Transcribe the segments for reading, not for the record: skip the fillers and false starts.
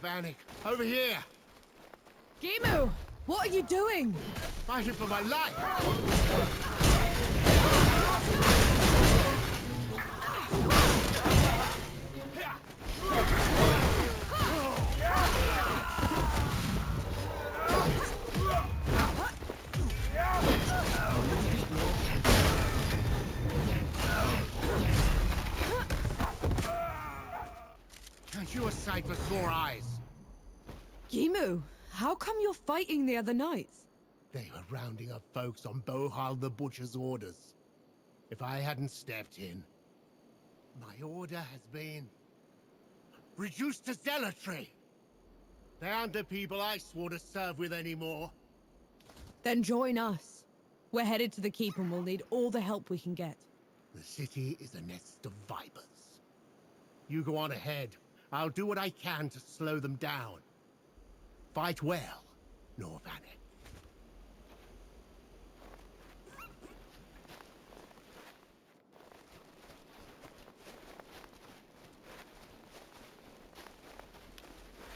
Vanek. Over here! Gimu! What are you doing? Fighting for my life! Aren't you a sight for sore eyes? Gimu, how come you're fighting the other knights? They were rounding up folks on Bohal the Butcher's orders. If I hadn't stepped in, my order has been reduced to zealotry. They aren't the people I swore to serve with anymore. Then join us. We're headed to the keep and we'll need all the help we can get. The city is a nest of vipers. You go on ahead. I'll do what I can to slow them down. Fight well, Norvanek.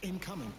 Incoming.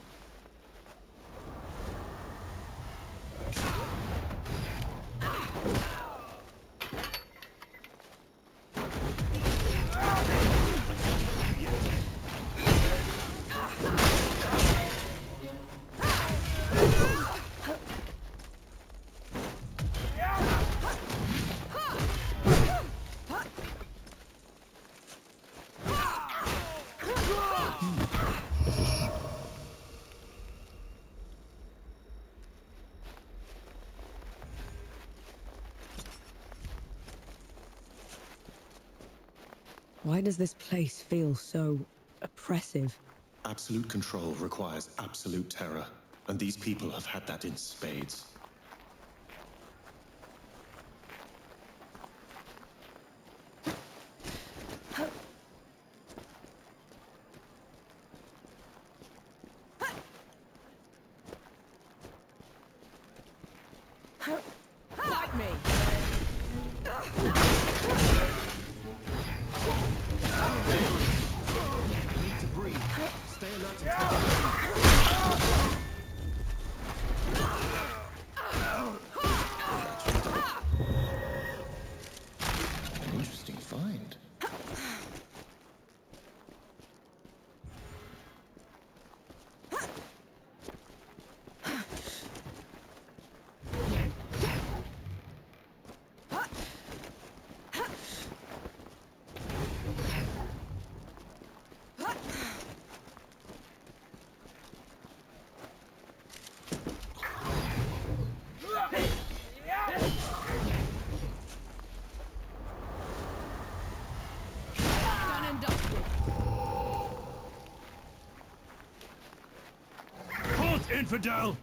Why does this place feel so oppressive? Absolute control requires absolute terror, and these people have had that in spades. Fight me! Need to breathe. Stay alert and take interesting find. Done and dusted. Halt, infidel!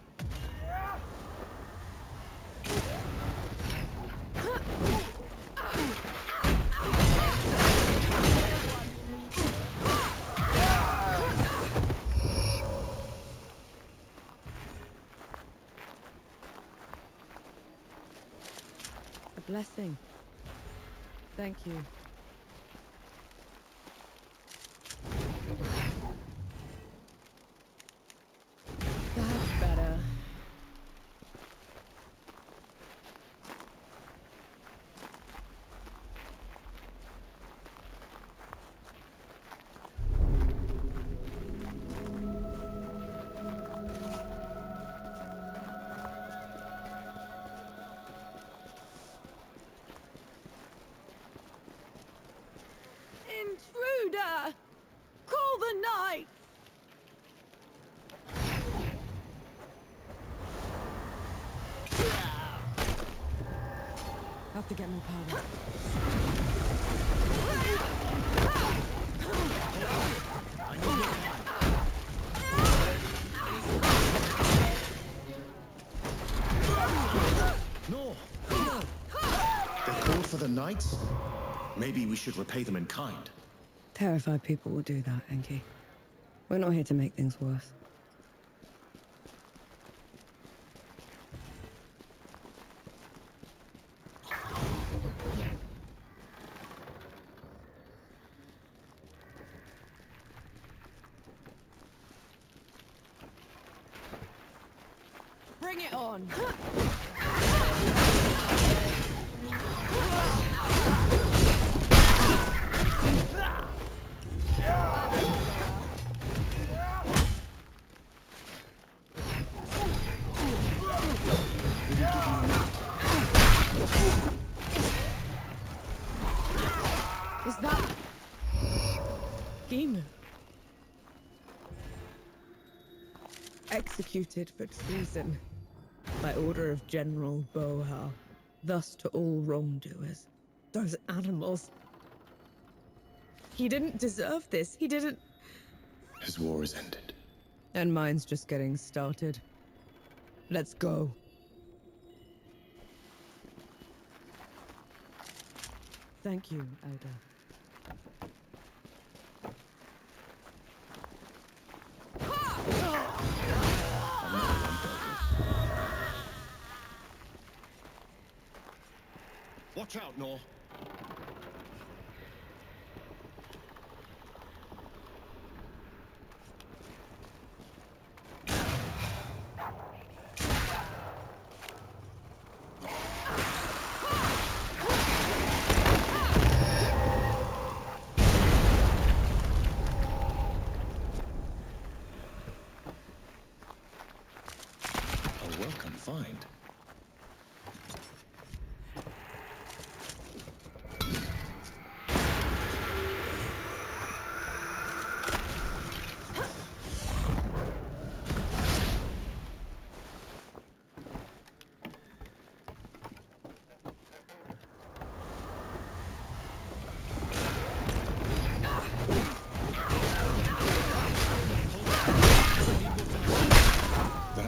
A blessing. Thank you. That's better. Intruder! Call the knight! Have to get more powder. No! No! They called for the knights? Maybe we should repay them in kind. Terrified people will do that, Enki. We're not here to make things worse. Bring it on. Is that Gina? Executed for treason by order of General Bohar, thus to all wrongdoers. Those animals. He didn't deserve this. He didn't. His war is ended. And mine's just getting started. Let's go. Thank you, Elder. Watch out, Nor. A welcome find.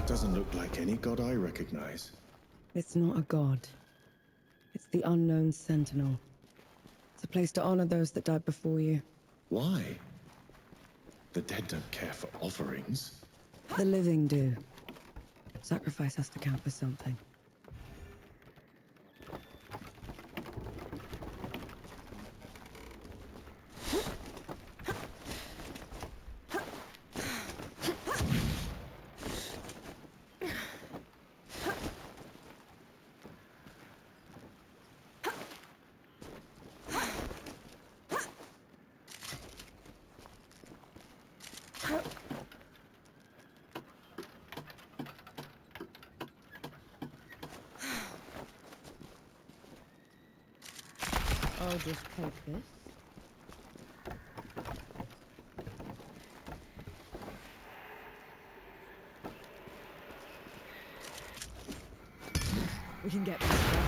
Doesn't look like any god I recognize. It's not a god. It's the unknown sentinel. It's a place to honor those that died before you. Why? The dead don't care for offerings. The living do. Sacrifice has to count for something. I'll just take this. We can get this stuff.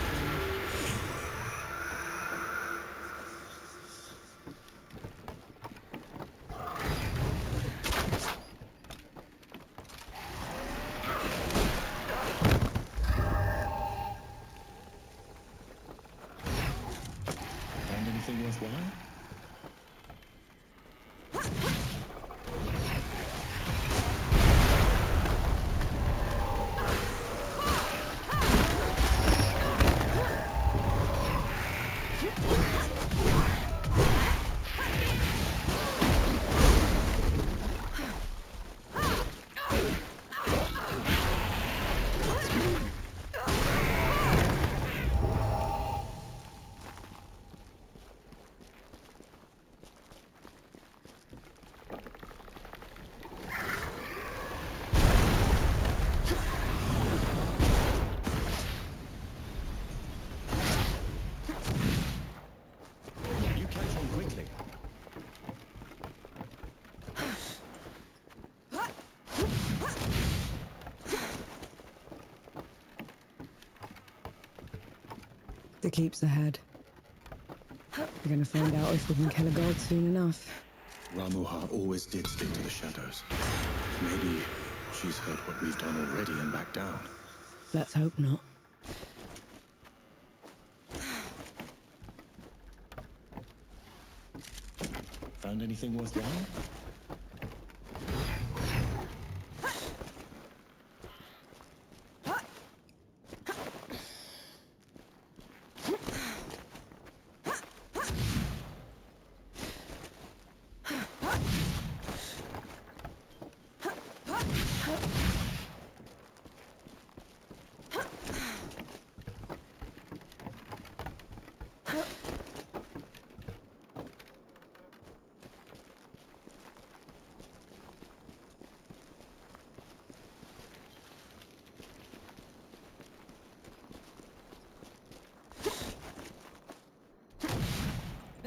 Anything worthwhile? The keep's ahead. We're gonna find out if we can kill a god soon enough. Ramuha always did stick to the shadows. Maybe she's heard what we've done already and backed down. Let's hope not. Found anything worthwhile?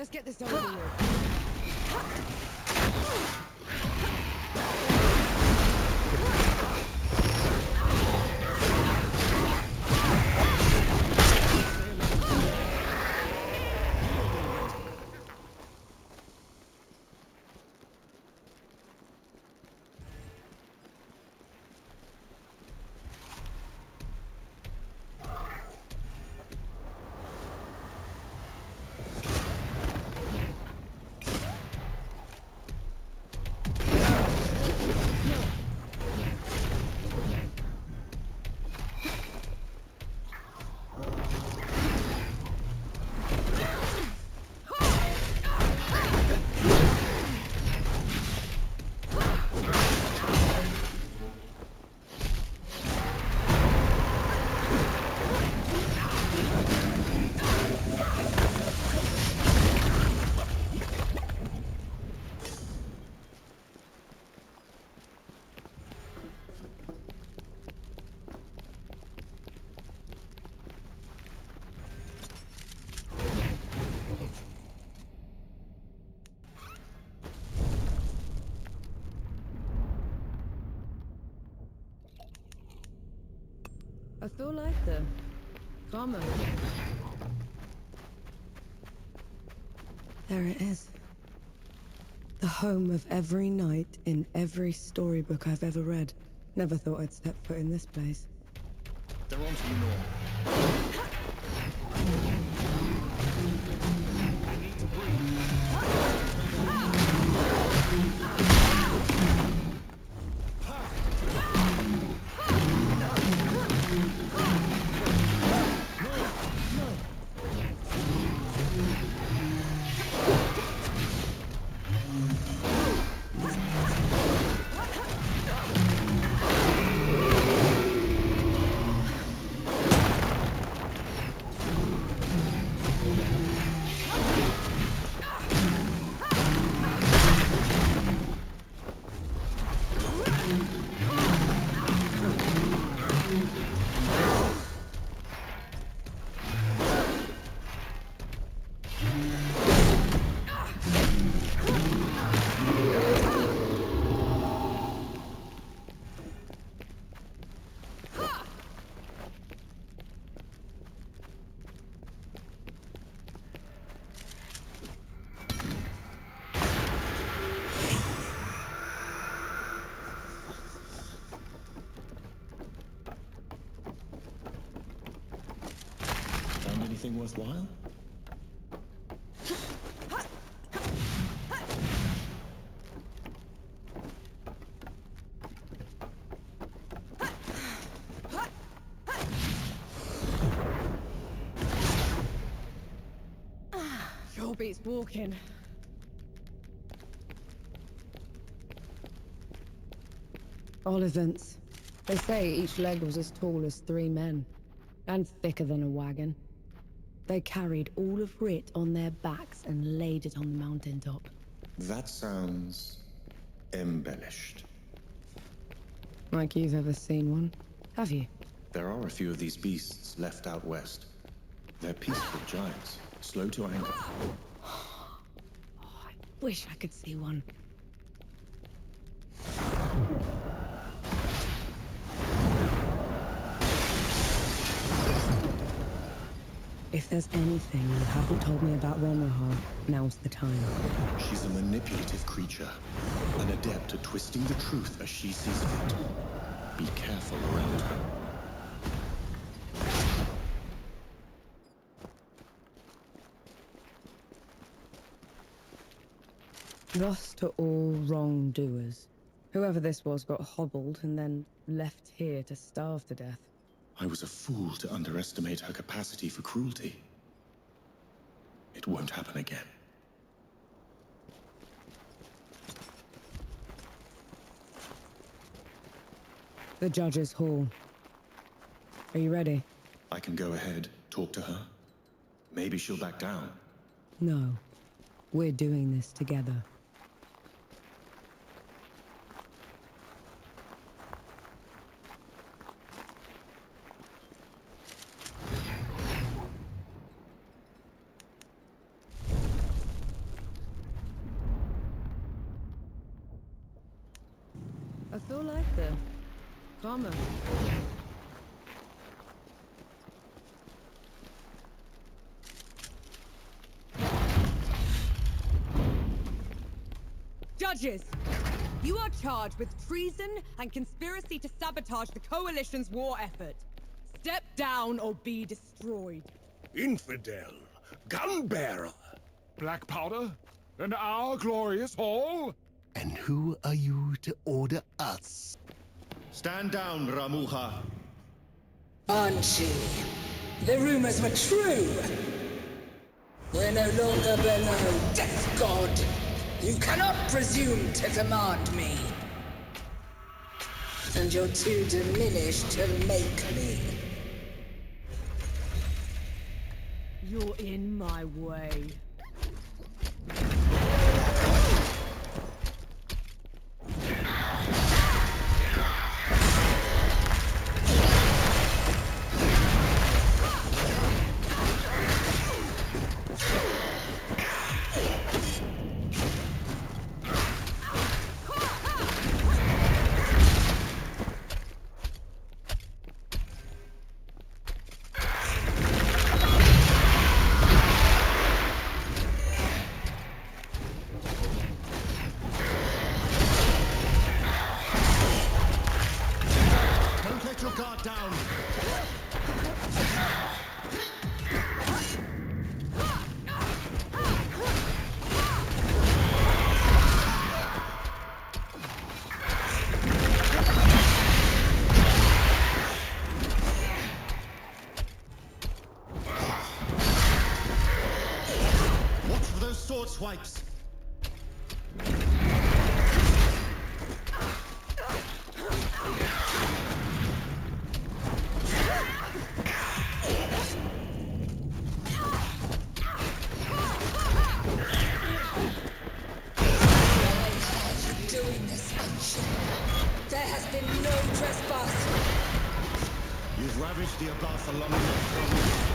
Let's get this over with. I feel like the common. There it is. The home of every knight in every storybook I've ever read. Never thought I'd step foot in this place. They're on to you, Norm. You need to breathe. Anything worthwhile? Sure beats walking. All events. They say each leg was as tall as 3 men, and thicker than a wagon. They carried all of Writ on their backs and laid it on the mountaintop. That sounds embellished. Like you've ever seen one, have you? There are a few of these beasts left out west. They're peaceful giants, slow to anger. Oh, I wish I could see one. If there's anything you haven't told me about Romoha, now's the time. She's a manipulative creature, an adept at twisting the truth as she sees fit. Be careful around her. Thus to all wrongdoers. Whoever this was got hobbled and then left here to starve to death. I was a fool to underestimate her capacity for cruelty. It won't happen again. The Judge's Hall. Are you ready? I can go ahead, talk to her. Maybe she'll back down. No. We're doing this together. feel like them. Calmer. Judges! You are charged with treason and conspiracy to sabotage the Coalition's war effort. Step down or be destroyed. Infidel, gun-bearer, black powder, and our glorious hall? And who are you to order us? Stand down, Ramuha. Anchi, the rumors were true. We're no longer below Death God. You cannot presume to command me. And you're too diminished to make me. You're in my way. Swipes. Doing this action. There has been no trespass. You've ravaged the above for long enough.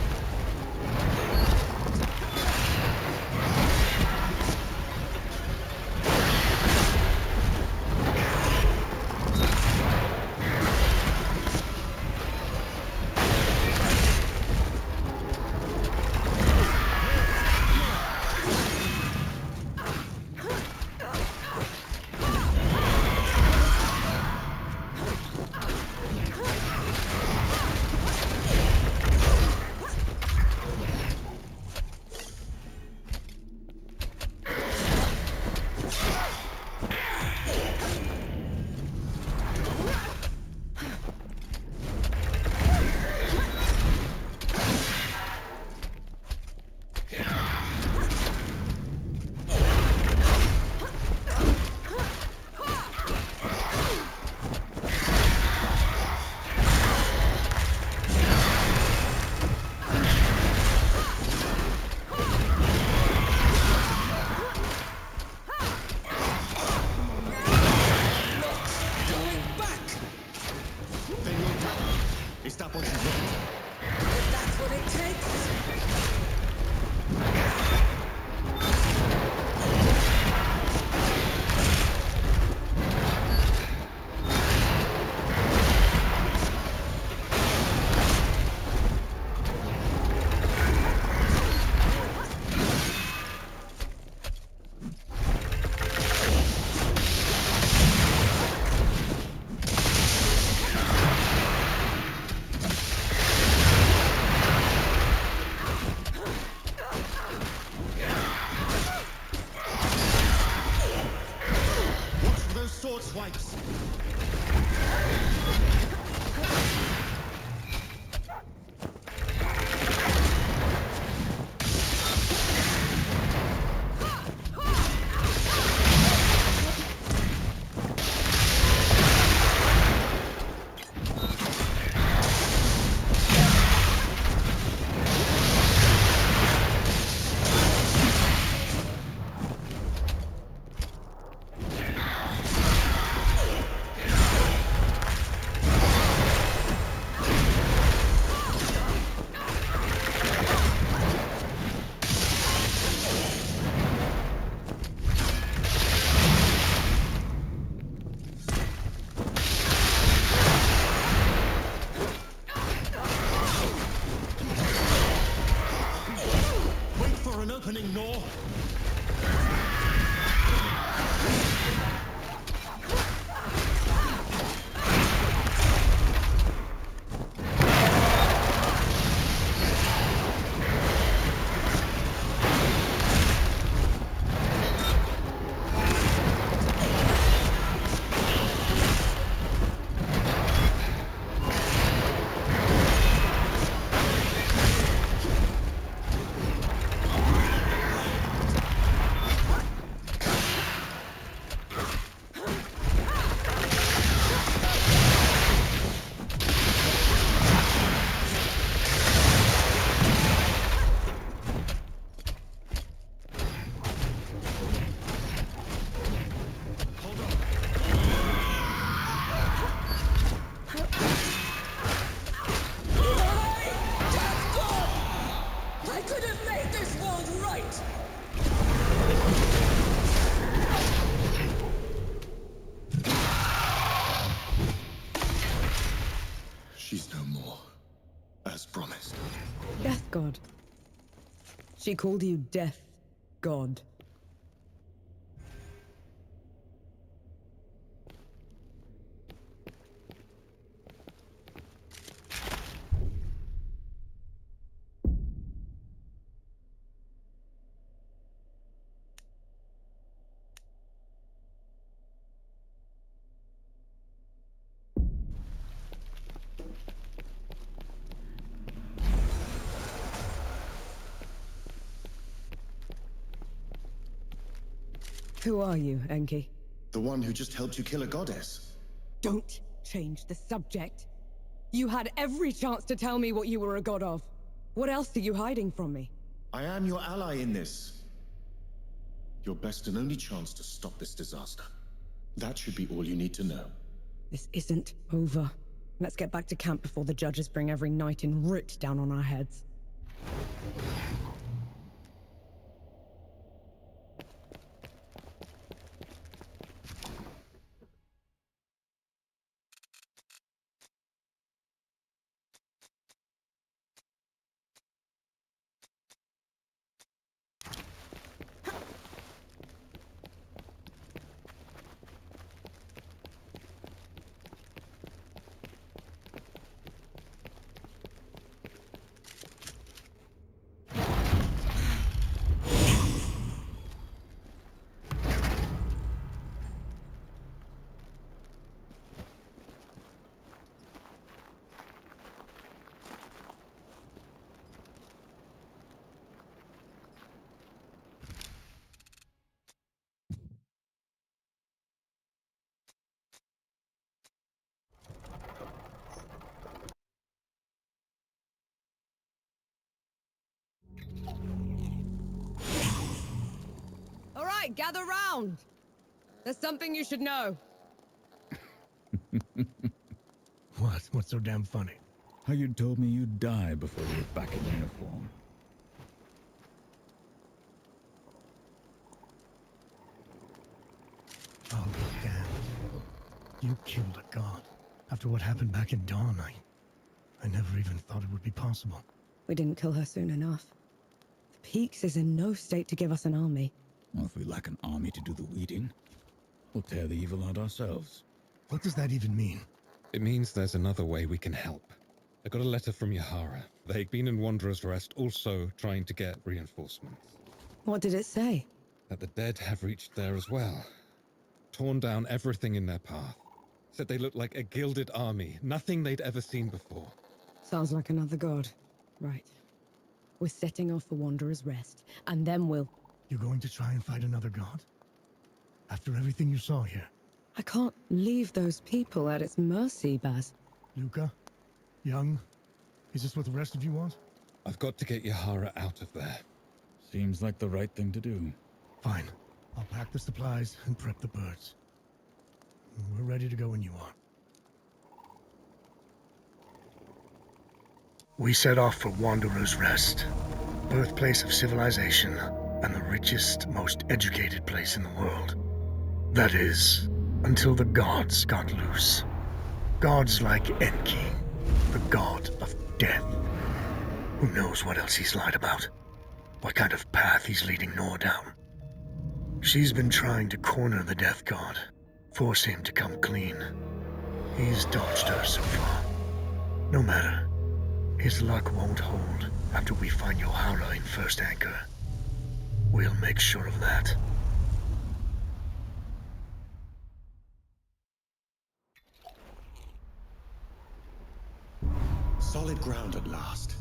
Swipes. opening, Nor? God. She called you Death God. Who are you, Enki? The one who just helped you kill a goddess. Don't change the subject. You had every chance to tell me what you were a god of. What else are you hiding from me? I am your ally in this. Your best and only chance to stop this disaster. That should be all you need to know. This isn't over. Let's get back to camp before the judges bring every knight in Root down on our heads. All right, gather round. There's something you should know. What? What's so damn funny? How you told me you'd die before you were back in uniform. Oh, damn. You killed a god. After what happened back in Dawn, I never even thought it would be possible. We didn't kill her soon enough. The Peaks is in no state to give us an army. Well, if we lack an army to do the weeding, we'll tear the evil out ourselves. What does that even mean? It means there's another way we can help. I got a letter from Yahara. They've been in Wanderer's Rest, also trying to get reinforcements. What did it say? That the dead have reached there as well. Torn down everything in their path. Said they looked like a gilded army, nothing they'd ever seen before. Sounds like another god. Right. We're setting off for Wanderer's Rest, and then we'll... You're going to try and fight another god? After everything you saw here? I can't leave those people at its mercy, Baz. Luca? Young? Is this what the rest of you want? I've got to get Yahara out of there. Seems like the right thing to do. Fine. I'll pack the supplies and prep the birds. We're ready to go when you are. We set off for Wanderer's Rest, birthplace of civilization, and the richest, most educated place in the world. That is, until the gods got loose. Gods like Enki, the god of death. Who knows what else he's lied about? what kind of path he's leading Nor down. She's been trying to corner the Death God, force him to come clean. He's dodged her so far. No matter. His luck won't hold after we find your howler in First Anchor. We'll make sure of that. Solid ground at last.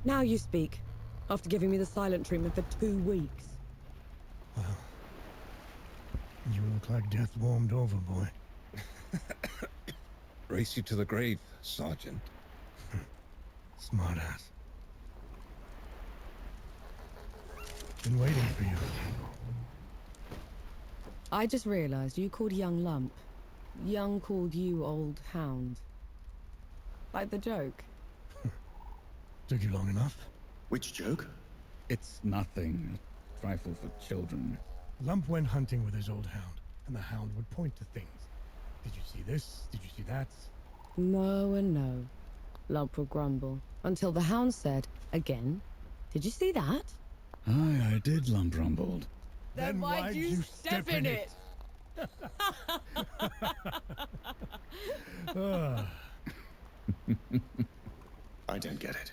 Now you speak, after giving me the silent treatment for 2 weeks. Well, you look like death warmed over, boy. Race you to the grave, Sergeant. Smartass. Been waiting for you. I just realized you called Young Lump. Young called you Old Hound. Like the joke. Took you long enough? Which joke? It's nothing. A trifle for children. Lump went hunting with his old hound, and the hound would point to things. Did you see this? Did you see that? No and no. Lump would grumble, until the hound said, again, did you see that? Aye, I did, Lump rumbled. Then why'd you step in it? I don't get it.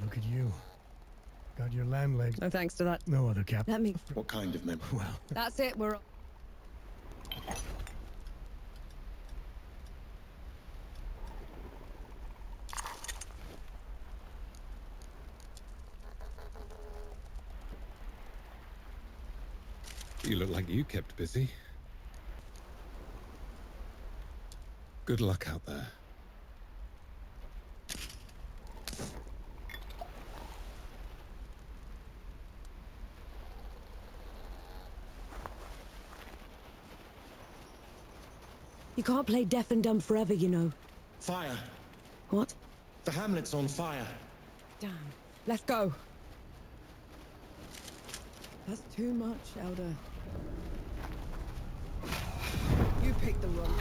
Look at you. Got your lamb legs. No thanks to that. No other cap. Let me... What kind of memory? Well, That's it, we're... You look like you kept busy. Good luck out there. You can't play deaf and dumb forever, you know. Fire! What? The hamlet's on fire. Damn. Let's go. That's too much, Elder. You picked the wrong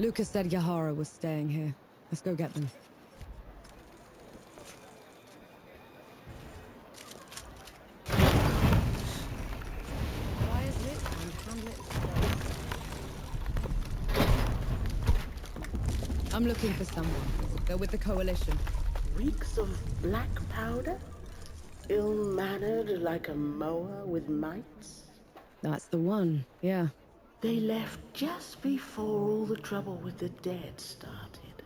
Lucas said Yahara was staying here. Let's go get them. I'm looking for someone. They're with the Coalition. Reeks of black powder? Ill-mannered like a mower with mites? That's the one, yeah. They left just before all the trouble with the dead started.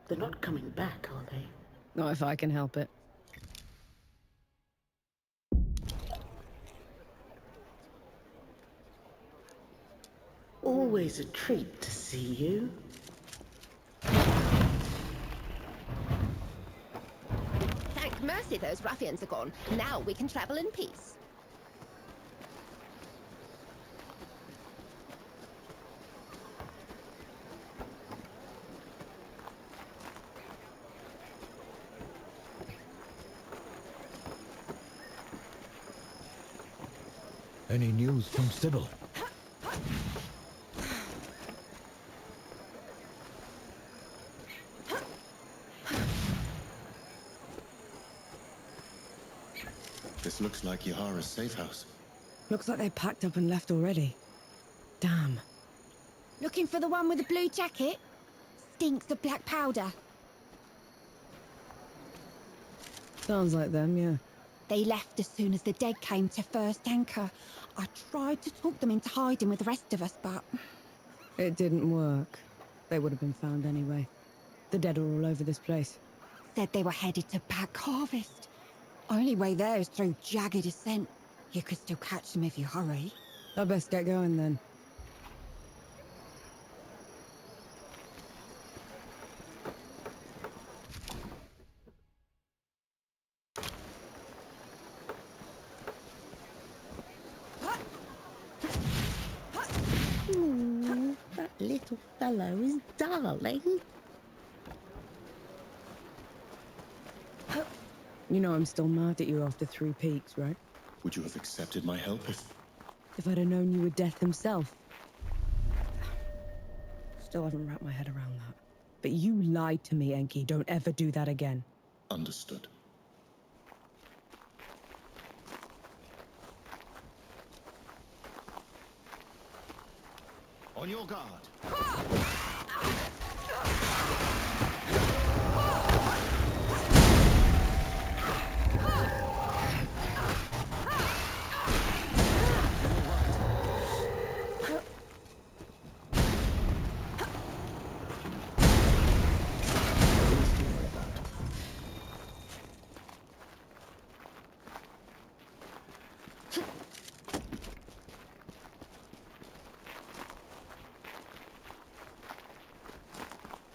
They're not coming back, are they? Not if I can help it. Always a treat to see you. Thank mercy those ruffians are gone. Now we can travel in peace. Any news from Sybil? This looks like Yahara's safe house. Looks like they packed up and left already. Damn. Looking for the one with the blue jacket? Stinks of black powder. Sounds like them, yeah. They left as soon as the dead came to first anchor. I tried to talk them into hiding with the rest of us, but... It didn't work. They would have been found anyway. The dead are all over this place. Said they were headed to Back Harvest. Only way there is through jagged ascent. You could still catch them if you hurry. I best get going then. Ooh, that little fellow is darling. You know I'm still mad at you after 3 peaks, right? Would you have accepted my help If I'd have known you were Death himself. Still haven't wrapped my head around that. But you lied to me, Enki. Don't ever do that again. Understood. On your guard.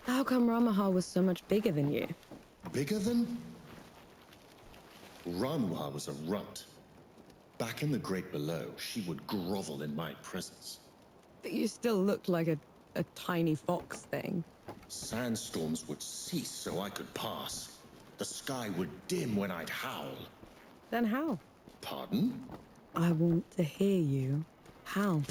How come Ramaha was so much bigger than you? Bigger than? Ramuha was a runt. Back in the Great Below, she would grovel in my presence. But you still looked like a tiny fox thing. Sandstorms would cease so I could pass. The sky would dim when I'd howl. Then how? Pardon? I want to hear you. How?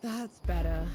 That's better.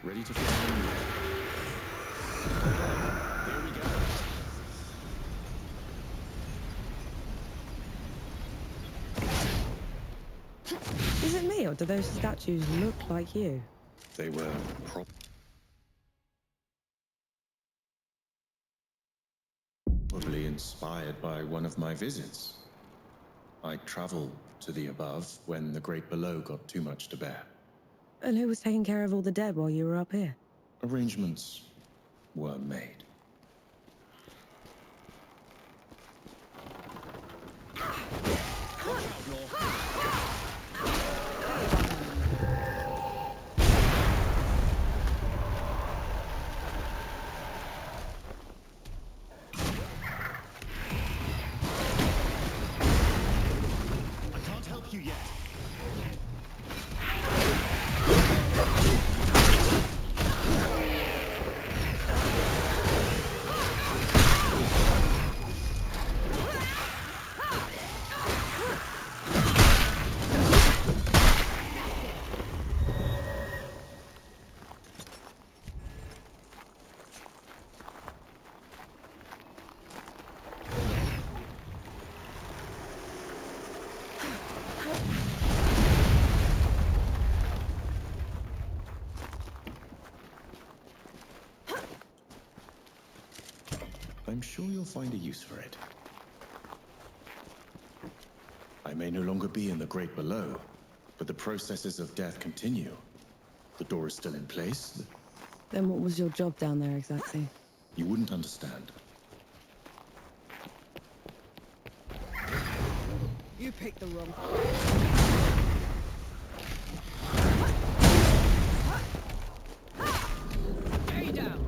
Ready to fly in the air. Here we go. Is it me, or do those statues look like you? They were probably inspired by one of my visits. I traveled to the above when the great below got too much to bear. And who was taking care of all the dead while you were up here? Arrangements were made. I'm sure you'll find a use for it. I may no longer be in the great below, but the processes of death continue. The door is still in place. Then what was your job down there exactly? You wouldn't understand. You picked the wrong. Stay down.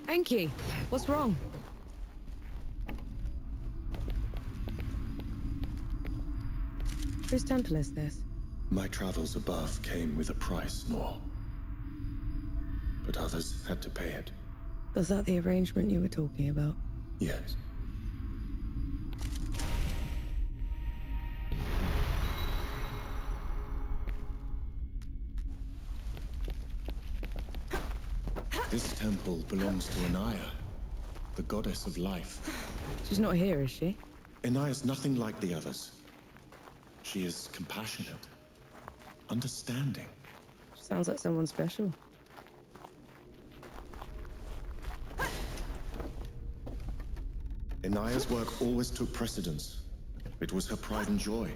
Enki, what's wrong? Whose temple is this? My travels above came with a price, Nor. But others had to pay it. Was that the arrangement you were talking about? Yes. This temple belongs to Anaya, the goddess of life. She's not here, is she? Anaya's nothing like the others. She is compassionate, understanding. Sounds like someone special. Anaya's work always took precedence. It was her pride and joy.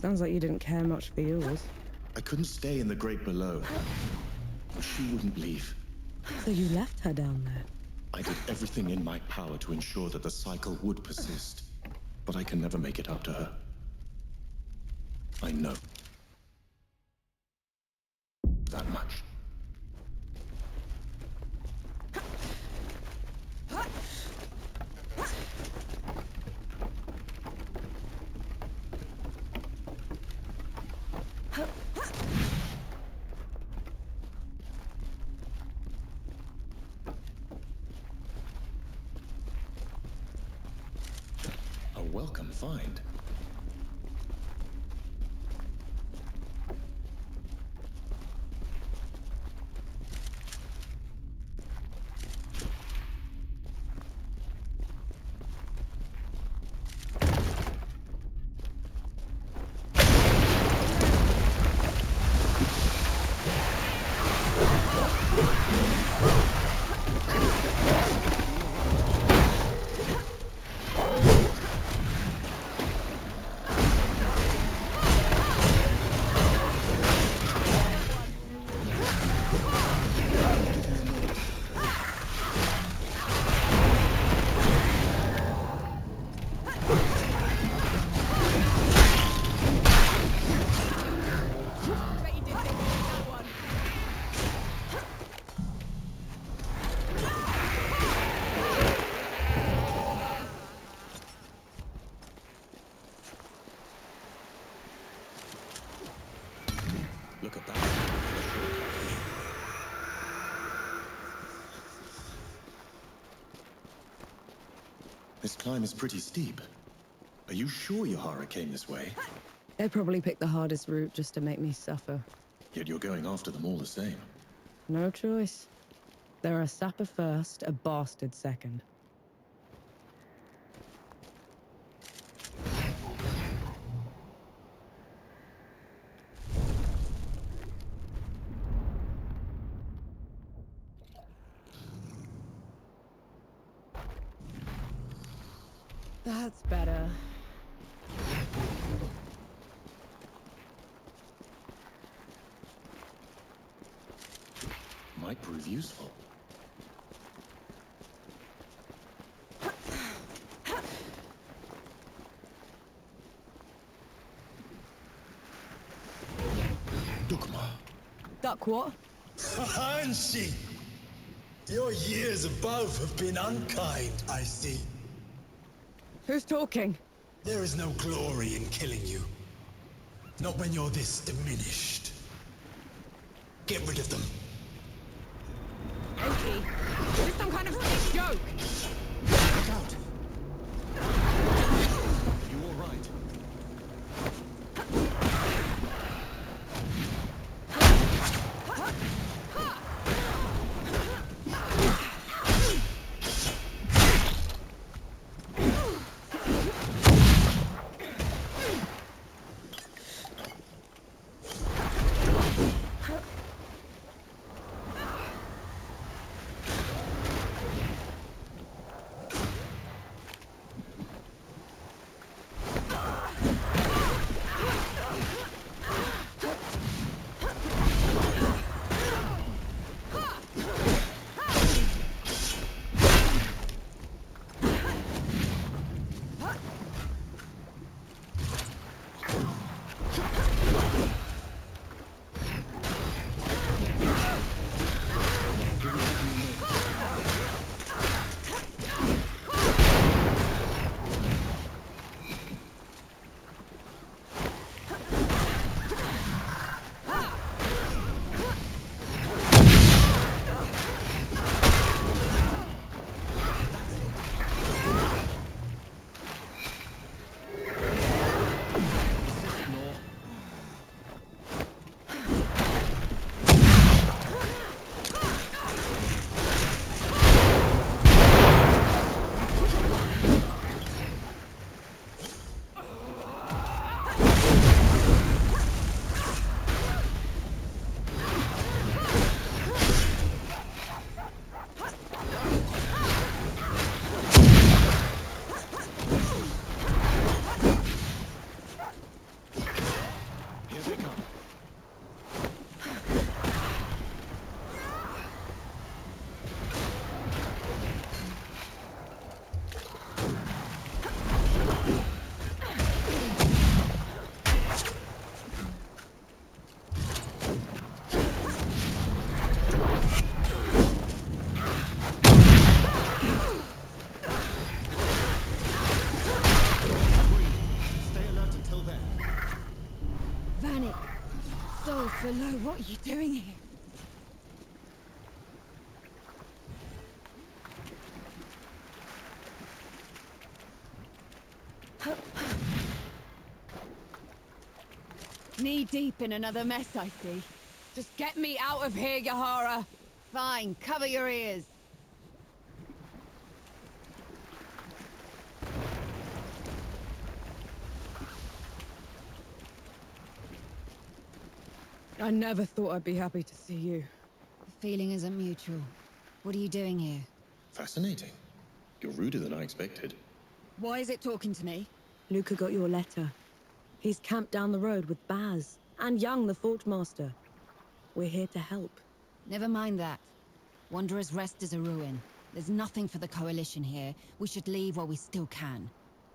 Sounds like you didn't care much for yours. I couldn't stay in the great below, but she wouldn't leave. So you left her down there? I did everything in my power to ensure that the cycle would persist, but I can never make it up to her. I know that much. A welcome find. look at that. This climb is pretty steep. Are you sure Yahara came this way? They probably picked the hardest route just to make me suffer. Yet you're going after them all the same. No choice. They're a sapper first, a bastard second. That's better. Might prove useful. Duck what? Hanshi! Your years above have been unkind, I see. Who's talking? There is no glory in killing you. Not when you're this diminished. Get rid of them. Enki, is this some kind of sick joke? Look out! You all right? Below, what are you doing here? Knee deep in another mess, I see. Just get me out of here, Yahara. Fine, cover your ears. I never thought I'd be happy to see you. The feeling isn't mutual. What are you doing here? Fascinating. You're ruder than I expected. Why is it talking to me? Luca got your letter. He's camped down the road with Baz and Young, the Forge Master. We're here to help. Never mind that. Wanderer's Rest is a ruin. There's nothing for the Coalition here. We should leave while we still can.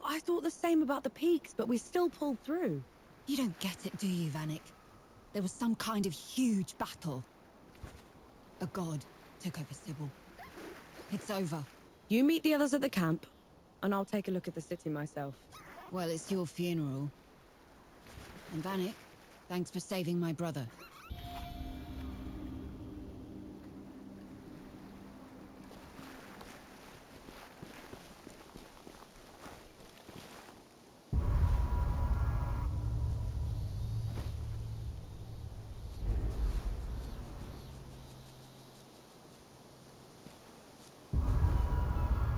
I thought the same about the peaks, but we still pulled through. You don't get it, do you, Vanek? There was some kind of huge battle. A god took over Sybil. It's over. You meet the others at the camp, and I'll take a look at the city myself. Well, it's your funeral. And Vanek, thanks for saving my brother.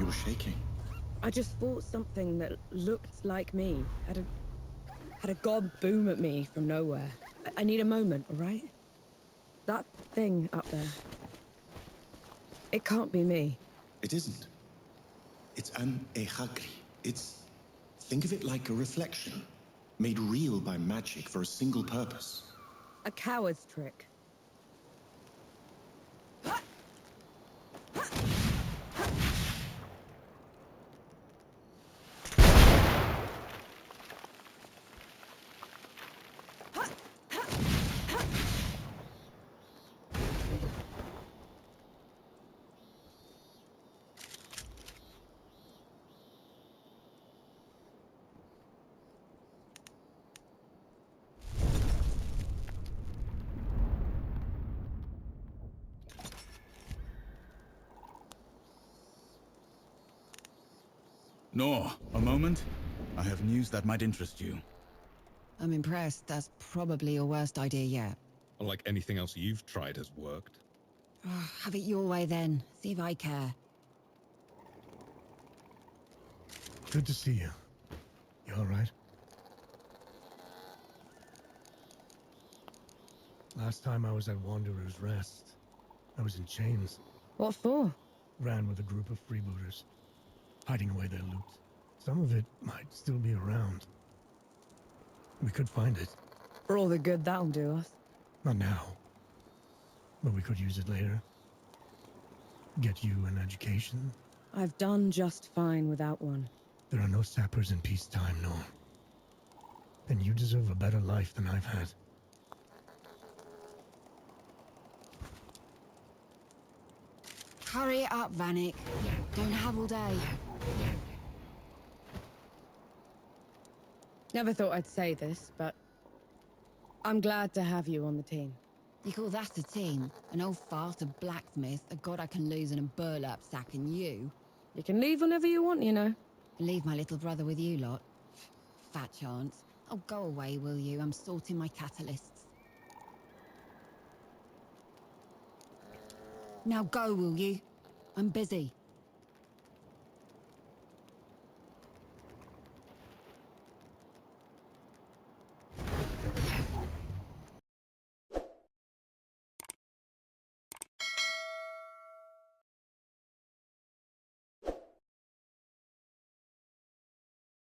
You're shaking. I just thought something that looked like me had a god boom at me from nowhere. I need a moment, all right? That thing up there. It can't be me. It isn't. It's an ehagri. Think of it like a reflection, made real by magic for a single purpose. A coward's trick. No, a moment. I have news that might interest you. I'm impressed. That's probably your worst idea yet. Unlike anything else you've tried has worked. Oh, have it your way then. See if I care. Good to see you. You all right? Last time I was at Wanderer's Rest, I was in chains. What for? Ran with a group of freebooters, hiding away their loot. Some of it might still be around. We could find it. For all the good that'll do us. Not now. But we could use it later. Get you an education. I've done just fine without one. There are no sappers in peacetime, no. And you deserve a better life than I've had. Hurry it up, Vanek. Don't have all day. Never thought I'd say this, but I'm glad to have you on the team. You call that a team? An old fart, a blacksmith, a god I can lose in a burlap sack, and you? You can leave whenever you want, you know. Leave my little brother with you lot? Fat chance. Oh, go away, will you? I'm sorting my catalysts. Now go, will you? I'm busy.